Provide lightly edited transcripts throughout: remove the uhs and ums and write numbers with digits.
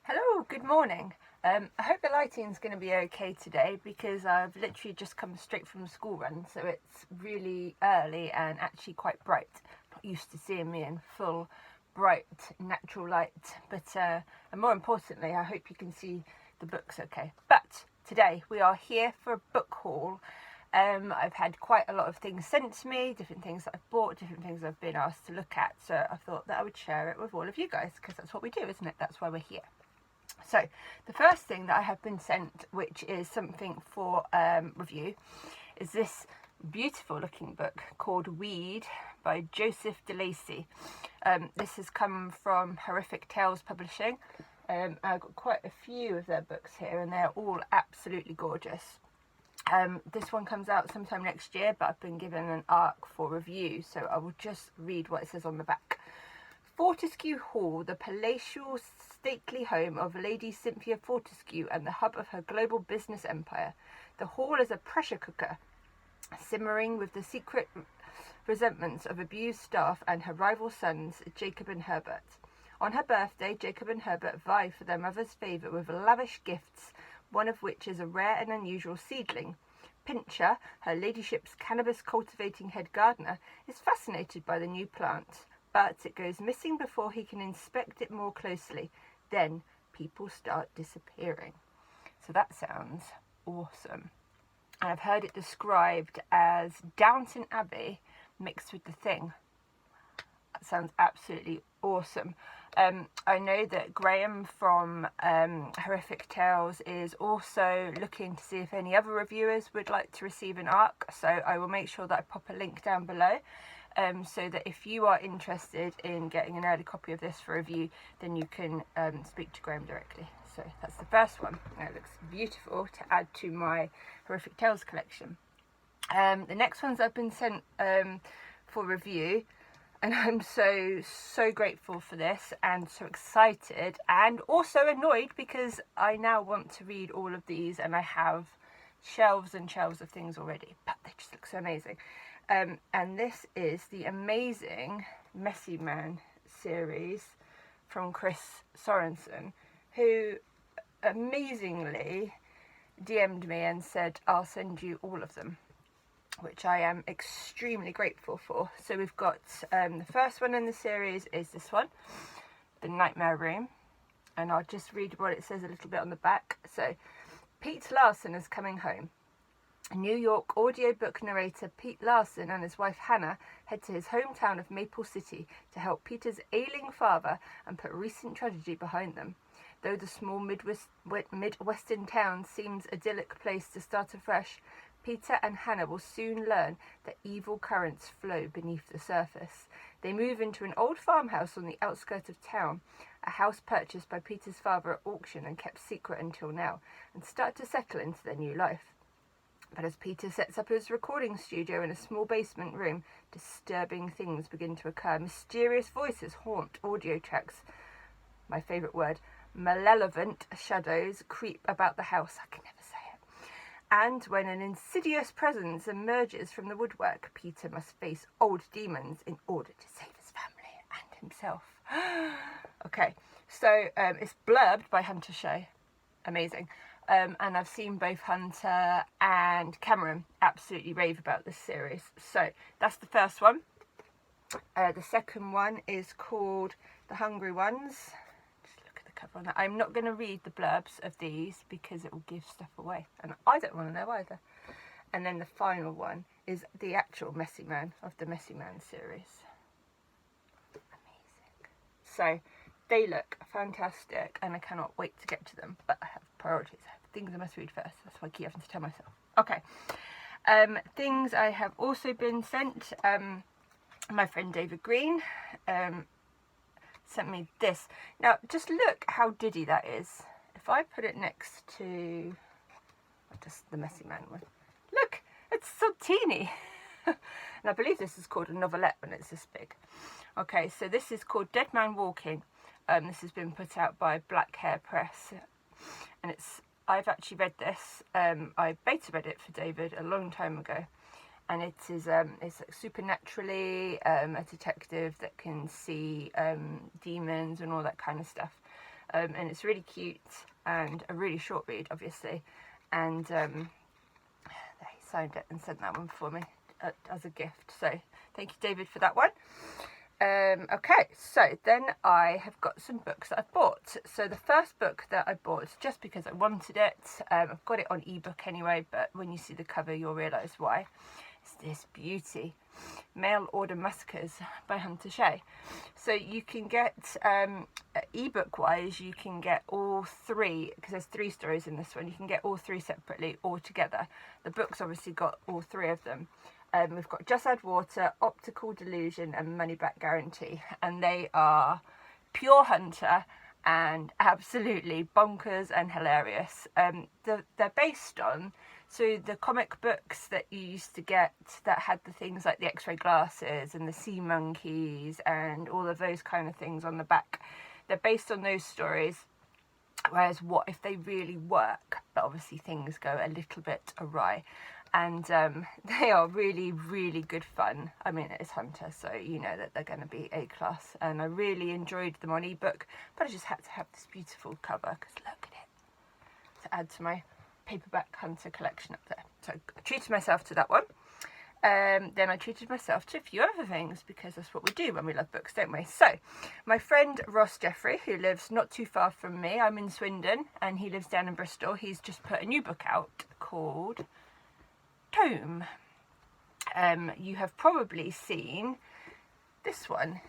Hello, good morning. I hope the lighting's going to be okay today because I've literally just come straight from the school run, so it's really early and actually quite bright. Not used to seeing me in full bright natural light, but and more importantly, I hope you can see the books okay. But today we are here for a book haul. I've had quite a lot of things sent to me, different things that I've bought, different things I've been asked to look at, so I thought that I would share it with all of you guys because that's what we do, isn't it? That's why we're here. So the first thing that I have been sent, which is something for review, is this beautiful looking book called Weed by Joseph DeLacy. This has come from Horrific Tales Publishing. I've got quite a few of their books here and they're all absolutely gorgeous. This one comes out sometime next year, but I've been given an ARC for review, so I will just read what it says on the back. Fortescue Hall, the palatial, stately home of Lady Cynthia Fortescue and the hub of her global business empire. The hall is a pressure cooker, simmering with the secret resentments of abused staff and her rival sons, Jacob and Herbert. On her birthday, Jacob and Herbert vie for their mother's favour with lavish gifts, one of which is a rare and unusual seedling. Pincher, her ladyship's cannabis-cultivating head gardener, is fascinated by the new plant, but it goes missing before he can inspect it more closely. Then people start disappearing. So that sounds awesome. And I've heard it described as Downton Abbey mixed with The Thing. That sounds absolutely awesome. I know that Graham from Horrific Tales is also looking to see if any other reviewers would like to receive an ARC, so I will make sure that I pop a link down below. So that if you are interested in getting an early copy of this for review, then you can speak to Graham directly. So that's the first one. Now it looks beautiful to add to my Horrific Tales collection. The next ones I've been sent for review, and I'm so grateful for this and so excited and also annoyed because I now want to read all of these and I have shelves and shelves of things already, but they just look so amazing. And this is the amazing Messy Man series from Chris Sorensen, who amazingly DM'd me and said, I'll send you all of them, which I am extremely grateful for. So we've got the first one in the series is this one, The Nightmare Room, and I'll just read what it says a little bit on the back. So, Pete Larson is coming home. New York audiobook narrator Pete Larson and his wife Hannah head to his hometown of Maple City to help Peter's ailing father and put recent tragedy behind them. Though the small Midwestern town seems an idyllic place to start afresh, Peter and Hannah will soon learn that evil currents flow beneath the surface. They move into an old farmhouse on the outskirts of town, a house purchased by Peter's father at auction and kept secret until now, and start to settle into their new life. But as Peter sets up his recording studio in a small basement room, disturbing things begin to occur. Mysterious voices haunt audio tracks. My favourite word. Malevolent shadows creep about the house. I can never say it. And when an insidious presence emerges from the woodwork, Peter must face old demons in order to save his family and himself. Okay, so it's blurbed by Hunter Shea. Amazing. And I've seen both Hunter and Cameron absolutely rave about this series. So that's the first one. The second one is called The Hungry Ones. Just look at the cover on that. I'm not going to read the blurbs of these because it will give stuff away. And I don't want to know either. And then the final one is the actual Messy Man of the Messy Man series. Amazing. So they look fantastic and I cannot wait to get to them, but I have priorities. I have things I must read first. That's what I keep having to tell myself. Okay. Things I have also been sent. My friend David Green sent me this. Now, just look how diddy that is. If I put it next to just the Messy Man one. Look, it's so teeny. And I believe this is called a novelette when it's this big. Okay, so this is called Dead Man Walking. This has been put out by Black Hair Press, and I've actually read this. I beta read it for David a long time ago, and it is it's like supernaturally a detective that can see demons and all that kind of stuff. and it's really cute and a really short read, obviously. And he signed it and sent that one for me as a gift. So thank you, David, for that one. Okay, so then I have got some books that I've bought. So the first book that I bought, just because I wanted it, I've got it on ebook anyway, but when you see the cover you'll realise why. It's this beauty, Mail Order Massacres by Hunter Shea. So you can get, ebook wise, you can get all three, because there's 3 stories in this one, you can get all 3 separately or together. The book's obviously got all 3 of them. We've got Just Add Water, Optical Delusion and Money Back Guarantee, and they are pure Hunter and absolutely bonkers and hilarious. They're based on, so the comic books that you used to get that had the things like the X-ray glasses and the sea monkeys and all of those kind of things on the back, they're based on those stories. Whereas What If They Really Work, but obviously things go a little bit awry. And they are really, really good fun. I mean, it's Hunter, so you know that they're going to be A-class. And I really enjoyed them on ebook, but I just had to have this beautiful cover, because look at it, to add to my paperback Hunter collection up there. So I treated myself to that one. Then I treated myself to a few other things, because that's what we do when we love books, don't we? So my friend Ross Jeffrey, who lives not too far from me, I'm in Swindon, and he lives down in Bristol, he's just put a new book out called Tome. You have probably seen this one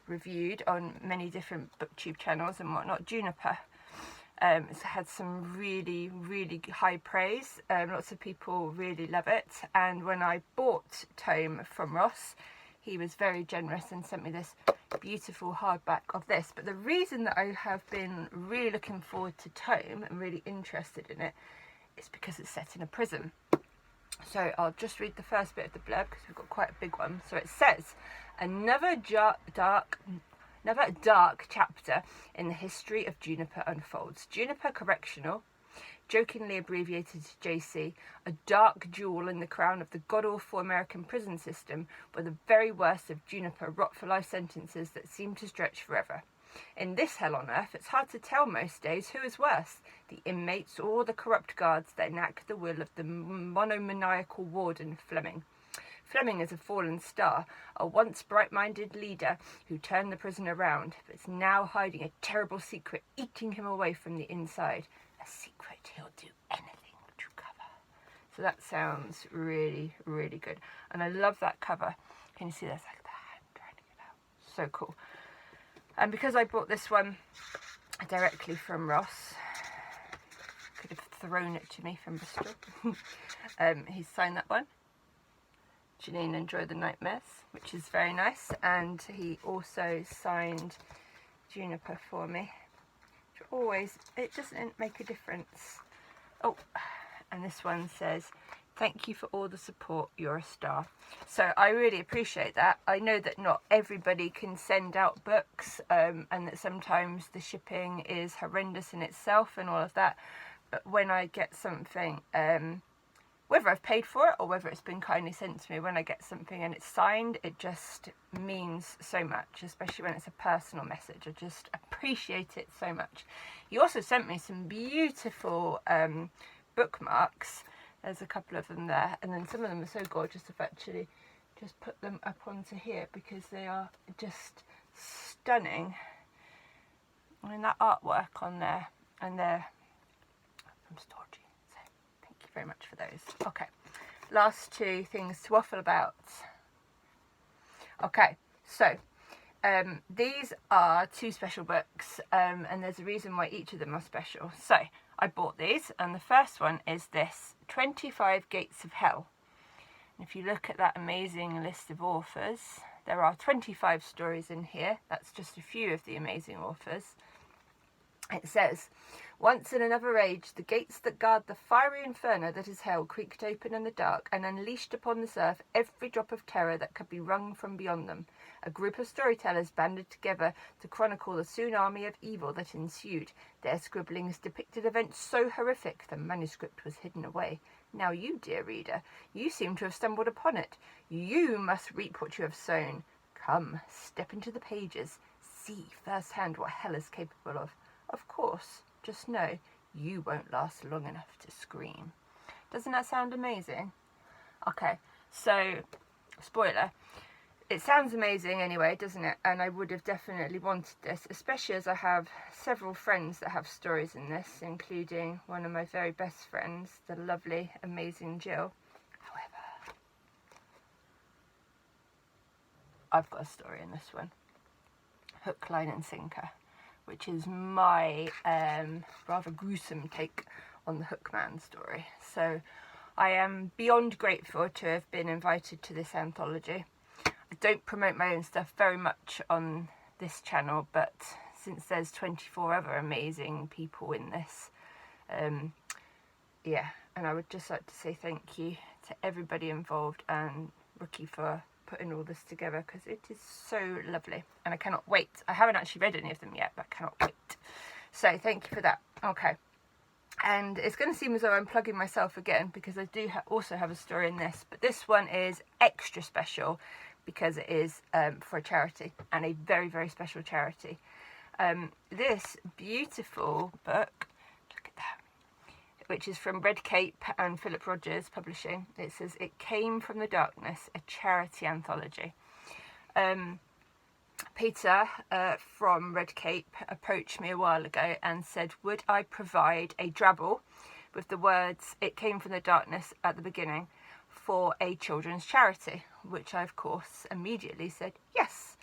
reviewed on many different booktube channels and whatnot, Juniper. It's had some really, really high praise. Lots of people really love it. And when I bought Tome from Ross, he was very generous and sent me this beautiful hardback of this. But the reason that I have been really looking forward to Tome and really interested in it is because it's set in a prison. So I'll just read the first bit of the blurb, because we've got quite a big one. So it says, another dark chapter in the history of Juniper unfolds. Juniper Correctional, jokingly abbreviated to JC, a dark jewel in the crown of the god-awful American prison system, where the very worst of Juniper rot for life sentences that seem to stretch forever. In this hell on earth, it's hard to tell most days who is worse, the inmates or the corrupt guards that enact the will of the monomaniacal warden Fleming. Fleming is a fallen star, a once bright-minded leader who turned the prison around, but is now hiding a terrible secret eating him away from the inside. A secret he'll do anything to cover. So that sounds really, really good. And I love that cover. Can you see there's like the hand trying to get out? So cool. And because I bought this one directly from Ross, could have thrown it to me from Bristol. He's signed that one. Janine Enjoy the Nightmares, which is very nice. And he also signed Juniper for me, which always, it doesn't make a difference. Oh, and this one says, thank you for all the support, you're a star. So I really appreciate that. I know that not everybody can send out books, and that sometimes the shipping is horrendous in itself and all of that. But when I get something, whether I've paid for it or whether it's been kindly sent to me, when I get something and it's signed, it just means so much, especially when it's a personal message. I just appreciate it so much. He also sent me some beautiful bookmarks. There's a couple of them there, and then some of them are so gorgeous I've actually just put them up onto here because they are just stunning. I mean, that artwork on there, and they're from Storgy, so thank you very much for those. Okay, last 2 things to waffle about. Okay, so these are 2 special books, and there's a reason why each of them are special. So I bought these, and the first one is this 25 Gates of Hell. And if you look at that amazing list of authors, there are 25 stories in here. That's just a few of the amazing authors. It says, once in another age, the gates that guard the fiery inferno that is hell creaked open in the dark and unleashed upon this earth every drop of terror that could be wrung from beyond them. A group of storytellers banded together to chronicle the tsunami of evil that ensued. Their scribblings depicted events so horrific the manuscript was hidden away. Now you, dear reader, you seem to have stumbled upon it. You must reap what you have sown. Come, step into the pages. See firsthand what hell is capable of. of course, just know you won't last long enough to scream. Doesn't that sound amazing? Okay, so, spoiler, it sounds amazing anyway, doesn't it? And I would have definitely wanted this, especially as I have several friends that have stories in this, including one of my very best friends, the lovely, amazing Jill. However, I've got a story in this one. Hook, line and sinker, which is my rather gruesome take on the Hookman story. So I am beyond grateful to have been invited to this anthology. I don't promote my own stuff very much on this channel, but since there's 24 other amazing people in this, yeah, and I would just like to say thank you to everybody involved and Rookie for putting all this together, because it is so lovely and I cannot wait. I haven't actually read any of them yet, but I cannot wait. So thank you for that. Okay. And it's going to seem as though I'm plugging myself again, because I do also have a story in this, but this one is extra special because it is for a charity, and a very, very special charity. This beautiful book, look at that, which is from Red Cape and Philip Rogers Publishing. It says, "It Came from the Darkness, a charity anthology." Peter from Red Cape approached me a while ago and said, would I provide a drabble with the words "It Came from the Darkness" at the beginning for a children's charity, which I of course immediately said yes.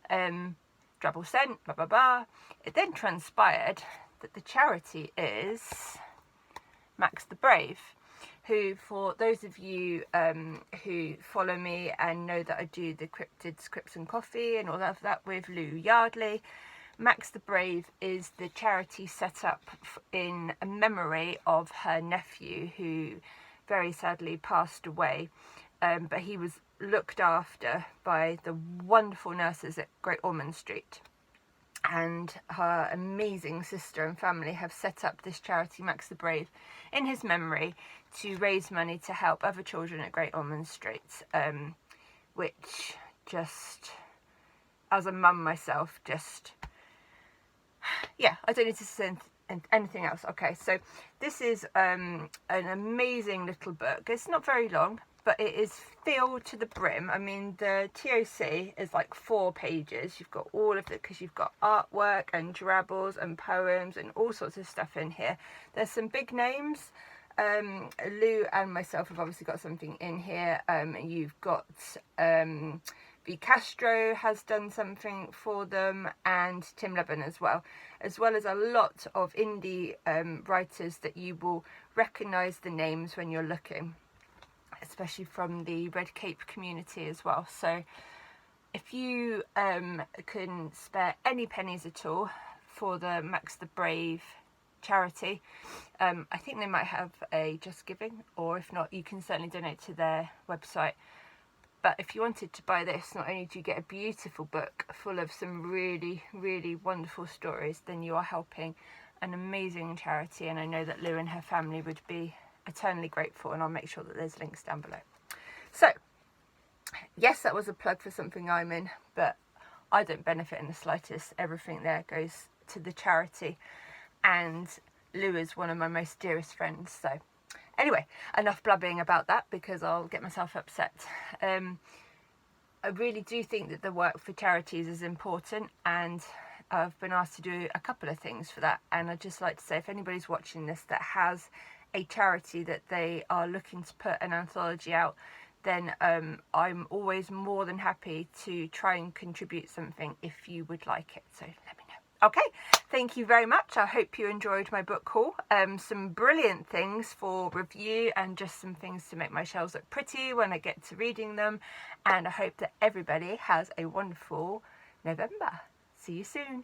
Drabble sent, blah blah blah. It then transpired that the charity is Max the Brave, who, for those of you who follow me and know that I do the Cryptid Scripts and Coffee and all of that with Lou Yardley, Max the Brave is the charity set up in memory of her nephew, who very sadly passed away, but he was looked after by the wonderful nurses at Great Ormond Street. And her amazing sister and family have set up this charity, Max the Brave, in his memory, to raise money to help other children at Great Ormond Street, which just, as a mum myself, just, yeah, I don't need to say anything else. Okay, so this is an amazing little book. It's not very long, but it is filled to the brim. I mean, the TOC is like 4 pages. You've got all of it, because you've got artwork and drabbles and poems and all sorts of stuff in here. There's some big names. Lou and myself have obviously got something in here. You've got V. Castro has done something for them, and Tim Levin as well as a lot of indie writers that you will recognise the names when you're looking, especially from the Red Cape community as well. So if you can spare any pennies at all for the Max the Brave charity, I think they might have a Just Giving, or if not, you can certainly donate to their website. But if you wanted to buy this, not only do you get a beautiful book full of some really, really wonderful stories, then you are helping an amazing charity, and I know that Lou and her family would be eternally grateful, and I'll make sure that there's links down below. So yes, that was a plug for something I'm in, but I don't benefit in the slightest. Everything there goes to the charity, and Lou is one of my most dearest friends. So anyway, enough blabbing about that, because I'll get myself upset. I really do think that the work for charities is important, and I've been asked to do a couple of things for that. And I'd just like to say, if anybody's watching this that has a charity that they are looking to put an anthology out, then I'm always more than happy to try and contribute something if you would like it. So let me know. Okay, thank you very much. I hope you enjoyed my book haul. Some brilliant things for review, and just some things to make my shelves look pretty when I get to reading them. And I hope that everybody has a wonderful November. See you soon.